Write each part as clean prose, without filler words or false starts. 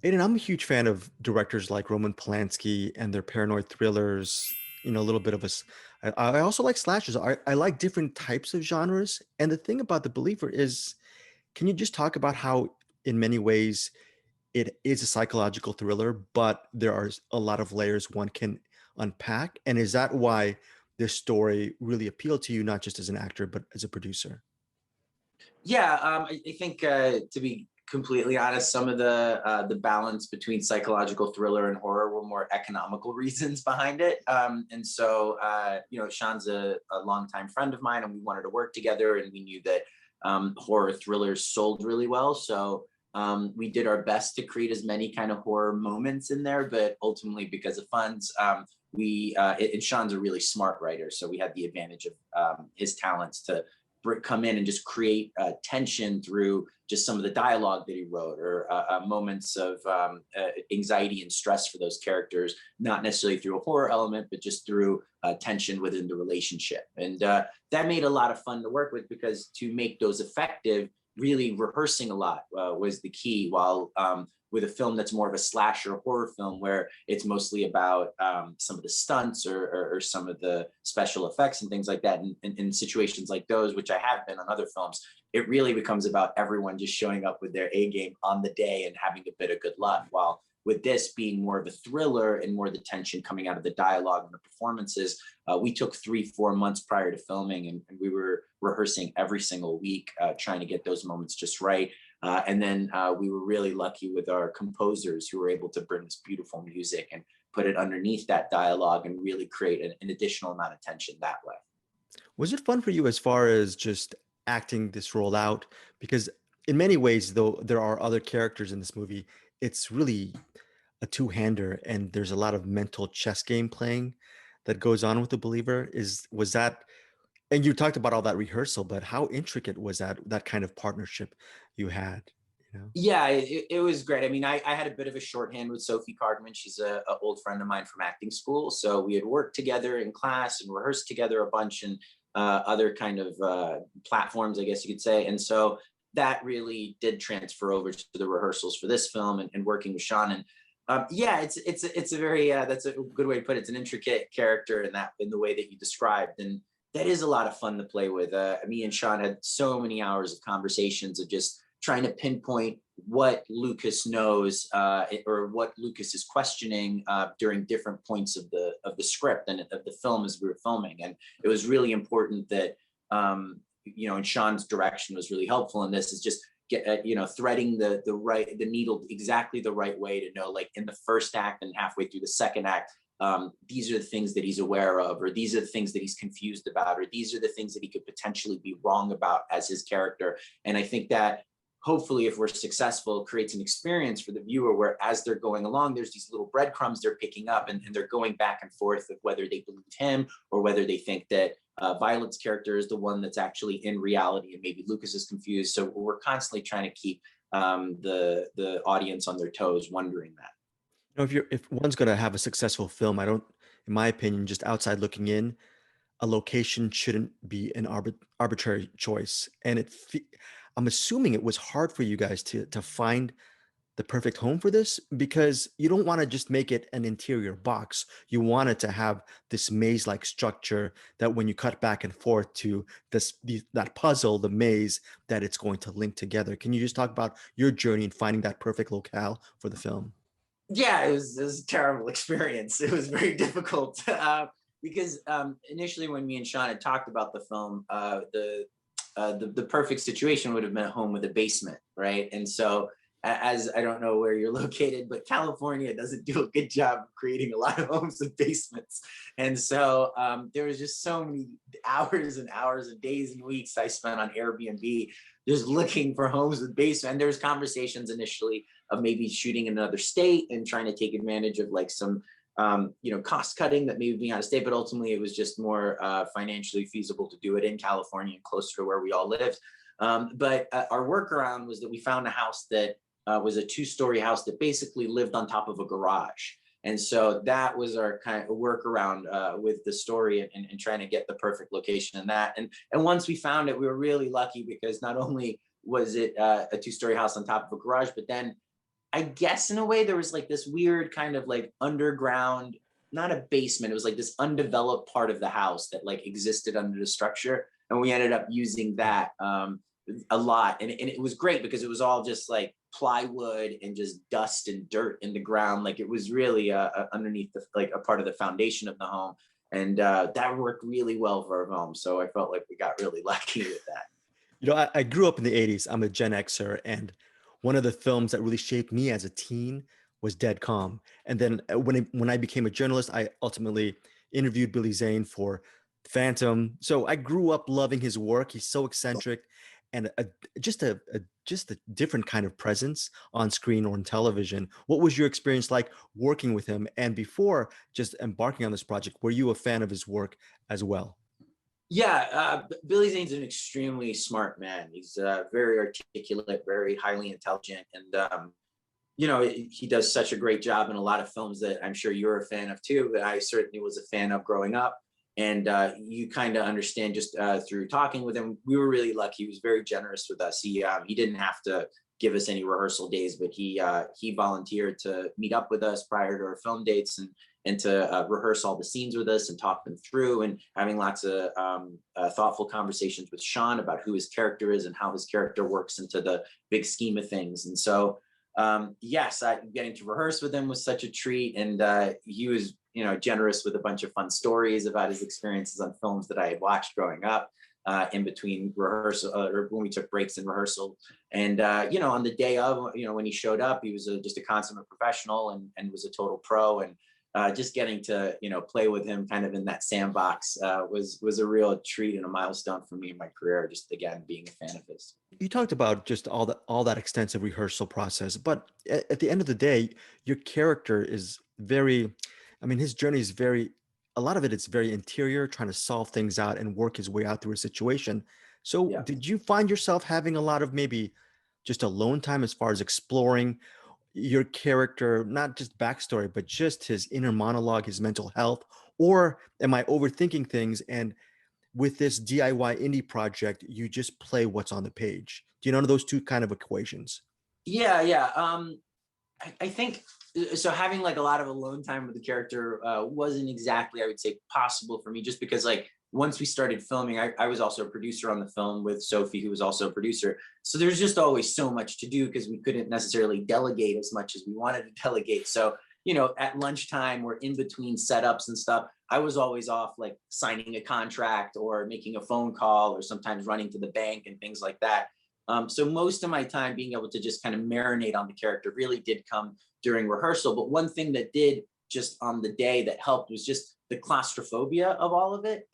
Aiden, I'm a huge fan of directors like Roman Polanski and their paranoid thrillers. A little bit of I also like slashers. I like different types of genres. And the thing about The Believer is, can you just talk about how, in many ways, it is a psychological thriller, but there are a lot of layers one can unpack? And is that why this story really appealed to you, not just as an actor, but as a producer? Yeah, I think to be completely honest, some of the balance between psychological thriller and horror were more economical reasons behind it. Sean's a longtime friend of mine, and we wanted to work together, and we knew that horror thrillers sold really well. So we did our best to create as many kind of horror moments in there, but ultimately, because of funds, and Sean's a really smart writer, so we had the advantage of his talents to come in and just create tension through just some of the dialogue that he wrote, or moments of anxiety and stress for those characters, not necessarily through a horror element, but just through tension within the relationship. And that made a lot of fun to work with, because to make those effective, really rehearsing a lot was the key. While with a film that's more of a slasher horror film, where it's mostly about some of the stunts, or some of the special effects and things like that, and in situations like those, which I have been on other films, it really becomes about everyone just showing up with their A game on the day and having a bit of good luck. While with this being more of a thriller and more the tension coming out of the dialogue and the performances, we took 3-4 months prior to filming, and we were rehearsing every single week, trying to get those moments just right. And then we were really lucky with our composers, who were able to bring this beautiful music and put it underneath that dialogue and really create an additional amount of tension that way. Was it fun for you as far as just acting this role out? Because in many ways, though, there are other characters in this movie, it's really a two-hander, and there's a lot of mental chess game playing that goes on with the believer. Was that, and you talked about all that rehearsal, but how intricate was that kind of partnership you had, you know? Yeah, it was great. I mean, I had a bit of a shorthand with Sophie Kargman. She's a old friend of mine from acting school. So we had worked together in class and rehearsed together a bunch, and other kind of platforms, I guess you could say. And so that really did transfer over to the rehearsals for this film, and working with Sean. And yeah, it's a very that's a good way to put it. It's an intricate character in the way that you described, and that is a lot of fun to play with. Me and Sean had so many hours of conversations of just trying to pinpoint what Lucas knows, or what Lucas is questioning during different points of the script and of the film as we were filming. And it was really important that and Sean's direction was really helpful in this. Is just threading the needle exactly the right way to know, like in the first act and halfway through the second act, these are the things that he's aware of, or these are the things that he's confused about, or these are the things that he could potentially be wrong about as his character. And I think that hopefully, if we're successful, it creates an experience for the viewer where, as they're going along, there's these little breadcrumbs they're picking up, and they're going back and forth of whether they believe him, or whether they think that Violet's character is the one that's actually in reality, and maybe Lucas is confused. So we're constantly trying to keep the audience on their toes, wondering that. If one's going to have a successful film, I don't, in my opinion, just outside looking in, a location shouldn't be an arbitrary choice. And I'm assuming it was hard for you guys to find the perfect home for this, because you don't want to just make it an interior box. You want it to have this maze-like structure that when you cut back and forth to that puzzle, the maze, that it's going to link together. Can you just talk about your journey in finding that perfect locale for the film? Yeah, it was a terrible experience. It was very difficult because initially, when me and Sean had talked about the film, the perfect situation would have been a home with a basement, right? And so, as I don't know where you're located, but California doesn't do a good job of creating a lot of homes with basements. And so there was just so many hours and hours and days and weeks I spent on Airbnb just looking for homes with basement. And there was conversations initially of maybe shooting in another state and trying to take advantage of like some cost cutting that maybe being out of state, but ultimately it was just more financially feasible to do it in California and closer to where we all lived. But our workaround was that we found a house that was a 2-story house that basically lived on top of a garage. And so that was our kind of workaround with the story, and trying to get the perfect location in that. And once we found it, we were really lucky, because not only was it a 2-story house on top of a garage, but then I guess in a way there was like this weird kind of like underground, not a basement. It was like this undeveloped part of the house that like existed under the structure, and we ended up using that a lot, and it was great because it was all just like plywood and just dust and dirt in the ground. Like it was really underneath the like a part of the foundation of the home, and that worked really well for our home. So I felt like we got really lucky with that. I grew up in the 80s. I'm a Gen Xer, and one of the films that really shaped me as a teen was Dead Calm. And then when I became a journalist, I ultimately interviewed Billy Zane for Phantom. So I grew up loving his work. He's so eccentric and just a different kind of presence on screen or on television. What was your experience like working with him? And before just embarking on this project, were you a fan of his work as well? Yeah, Billy Zane's an extremely smart man. He's very articulate, very highly intelligent, and he does such a great job in a lot of films that I'm sure you're a fan of too. That I certainly was a fan of growing up, and you kind of understand just through talking with him. We were really lucky. He was very generous with us. He didn't have to give us any rehearsal days, but he volunteered to meet up with us prior to our film dates and to rehearse all the scenes with us and talk them through, and having lots of thoughtful conversations with Sean about who his character is and how his character works into the big scheme of things. And so, yes, getting to rehearse with him was such a treat, and he was, generous with a bunch of fun stories about his experiences on films that I had watched growing up. In between rehearsal or when we took breaks in rehearsal, and on the day of, when he showed up, he was just a consummate professional and was a total pro, and just getting to play with him kind of in that sandbox was a real treat and a milestone for me in my career. Just again being a fan of his. You talked about just all that extensive rehearsal process, but at the end of the day, your character is very, I mean, his journey is very, a lot of it is very interior, trying to solve things out and work his way out through a situation. So, Yeah. did you find yourself having a lot of maybe just alone time as far as exploring your character, not just backstory, but just his inner monologue, his mental health? Or am I overthinking things? And with this DIY indie project, you just play what's on the page. Do you know those two kind of equations? Yeah, yeah. I think so. Having like a lot of alone time with the character wasn't exactly, I would say, possible for me, just because like once we started filming, I was also a producer on the film with Sophie, who was also a producer. So there's just always so much to do because we couldn't necessarily delegate as much as we wanted to delegate. So at lunchtime or in between setups and stuff, I was always off like signing a contract or making a phone call or sometimes running to the bank and things like that. So most of my time being able to just kind of marinate on the character really did come during rehearsal. But one thing that did just on the day that helped was just the claustrophobia of all of it.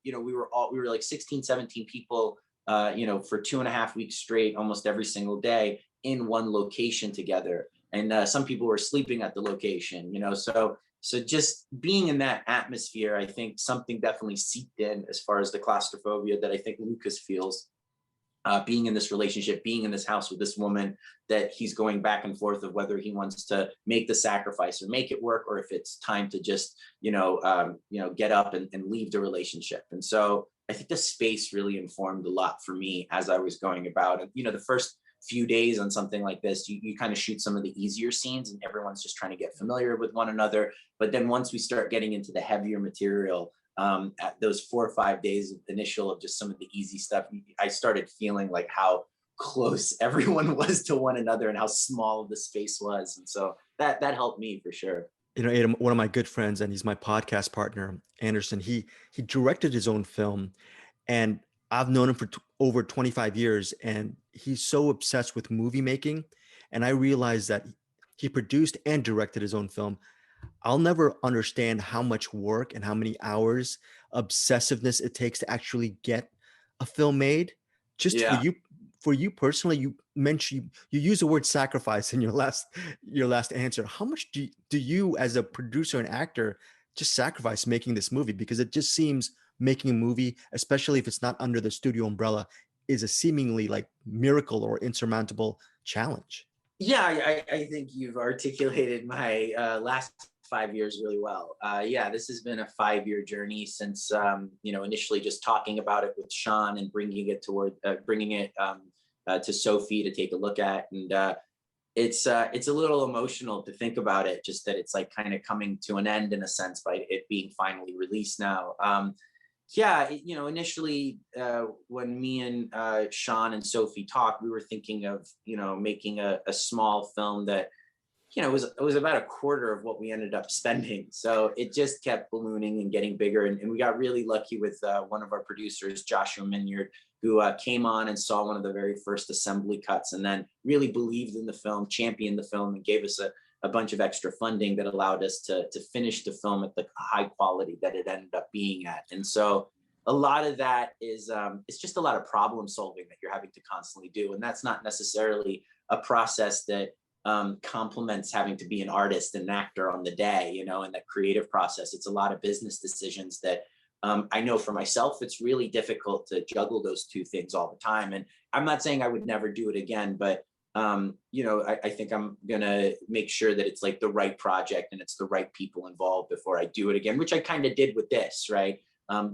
We were like 16, 17 people, for 2.5 weeks straight, almost every single day in one location together. And some people were sleeping at the location, so just being in that atmosphere, I think something definitely seeped in as far as the claustrophobia that I think Lucas feels, being in this relationship, being in this house with this woman that he's going back and forth of whether he wants to make the sacrifice or make it work, or if it's time to just, get up and leave the relationship. And so I think the space really informed a lot for me as I was going about. And, the first few days on something like this, you kind of shoot some of the easier scenes and everyone's just trying to get familiar with one another. But then once we start getting into the heavier material, at those 4 or 5 days initial of just some of the easy stuff, I started feeling like how close everyone was to one another and how small the space was. And so that helped me for sure. Adam, one of my good friends, and he's my podcast partner, Anderson. He directed his own film, and I've known him for over 25 years, and he's so obsessed with movie making. And I realized that he produced and directed his own film. I'll never understand how much work and how many hours obsessiveness it takes to actually get a film made. Just Yeah. for you personally, you mentioned you use the word sacrifice in your last answer. How much do you as a producer and actor just sacrifice making this movie? Because it just seems making a movie, especially if it's not under the studio umbrella, is a seemingly like miracle or insurmountable challenge. Yeah, I think you've articulated my last 5 years really well. Yeah, this has been a 5-year journey since initially just talking about it with Sean and bringing it to Sophie to take a look at, and it's a little emotional to think about it, just that it's like kind of coming to an end in a sense by it being finally released now. Yeah, initially when me and Sean and Sophie talked, we were thinking of making a small film that it was about a quarter of what we ended up spending. So it just kept ballooning and getting bigger. And we got really lucky with one of our producers, Joshua Minyard, who came on and saw one of the very first assembly cuts and then really believed in the film, championed the film, and gave us a bunch of extra funding that allowed us to finish the film at the high quality that it ended up being at. And so a lot of that is it's just a lot of problem solving that you're having to constantly do. And that's not necessarily a process that complements having to be an artist and an actor on the day, and that creative process. It's a lot of business decisions that I know for myself, it's really difficult to juggle those two things all the time. And I'm not saying I would never do it again, but I think I'm gonna make sure that it's like the right project and it's the right people involved before I do it again, which I kind of did with this, right?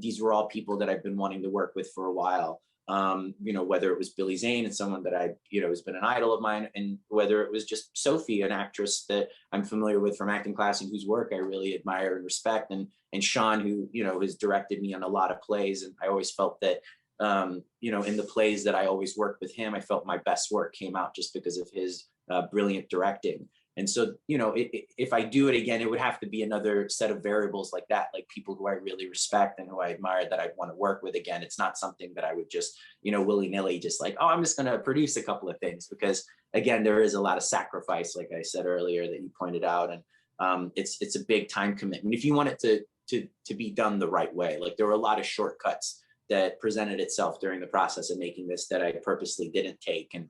These were all people that I've been wanting to work with for a while. Whether it was Billy Zane and someone that has been an idol of mine, and whether it was just Sophie, an actress that I'm familiar with from acting class and whose work I really admire and respect, and Sean, who, has directed me on a lot of plays. And I always felt that, in the plays that I always worked with him, I felt my best work came out just because of his brilliant directing. And so, if I do it again, it would have to be another set of variables like that, like people who I really respect and who I admire that I'd want to work with again. It's not something that I would just, willy nilly, just like, oh, I'm just going to produce a couple of things, because again, there is a lot of sacrifice, like I said earlier, that you pointed out. And it's a big time commitment. If you want it to be done the right way, like there were a lot of shortcuts that presented itself during the process of making this that I purposely didn't take. And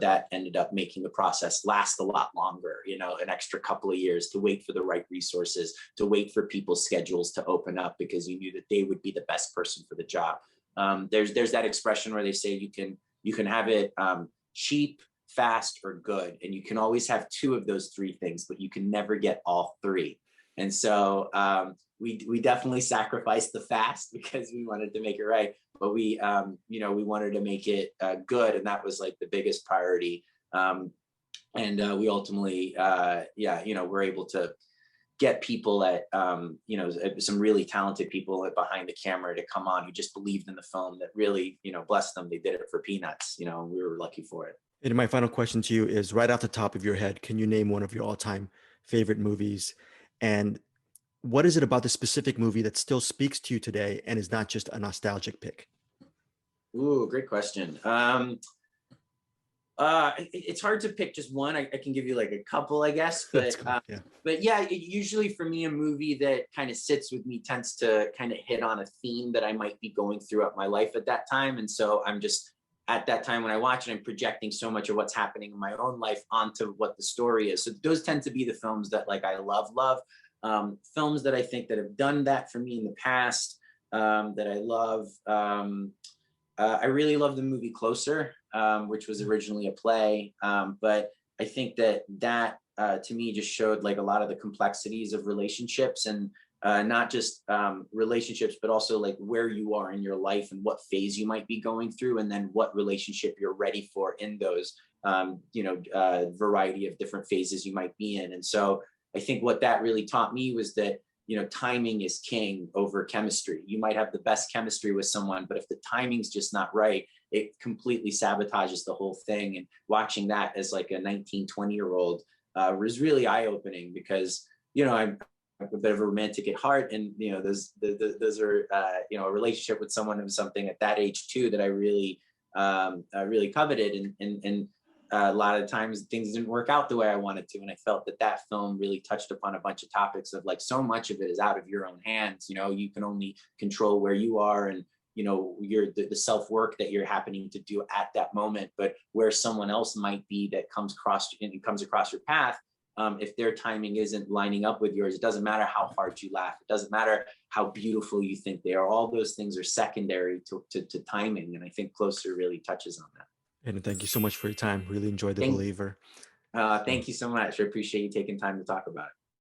that ended up making the process last a lot longer, an extra couple of years to wait for the right resources, to wait for people's schedules to open up, because you knew that they would be the best person for the job. There's that expression where they say you can have it cheap, fast, or good. And you can always have two of those three things, but you can never get all three. And so we definitely sacrificed the fast because we wanted to make it right, but we wanted to make it good, and that was like the biggest priority. And we ultimately, we're able to get people at, some really talented people behind the camera to come on who just believed in the film, that really, bless them, they did it for peanuts, and we were lucky for it. And my final question to you is, right off the top of your head, can you name one of your all-time favorite movies? And what is it about the specific movie that still speaks to you today and is not just a nostalgic pick? Ooh, great question. It's hard to pick just one. I can give you like a couple, I guess, That's but cool. Yeah. usually for me, a movie that kind of sits with me tends to kind of hit on a theme that I might be going throughout my life at that time. And so I'm just, at that time when I watch it, I'm projecting so much of what's happening in my own life onto what the story is. So those tend to be the films that like I love. Films that I think that have done that for me in the past, that I love. I really love the movie Closer, which was originally a play, but I think that to me just showed like a lot of the complexities of relationships, and not just relationships, but also like where you are in your life and what phase you might be going through, and then what relationship you're ready for in those variety of different phases you might be in. And so I think what that really taught me was that timing is king over chemistry. You might have the best chemistry with someone, but if the timing's just not right, it completely sabotages the whole thing. And watching that as like a 19, 20-year-old was really eye-opening, because I'm a bit of a romantic at heart, and those are a relationship with someone of something at that age too that I really really coveted, and a lot of times things didn't work out the way I wanted to. And I felt that film really touched upon a bunch of topics of like, so much of it is out of your own hands. You can only control where you are, and the self-work that you're happening to do at that moment. But where someone else might be that comes across your path, if their timing isn't lining up with yours, it doesn't matter how hard you laugh. It doesn't matter how beautiful you think they are. All those things are secondary to timing. And I think Closer really touches on that. And thank you so much for your time. Really enjoyed The Thank, Believer. thank you so much. I appreciate you taking time to talk about it.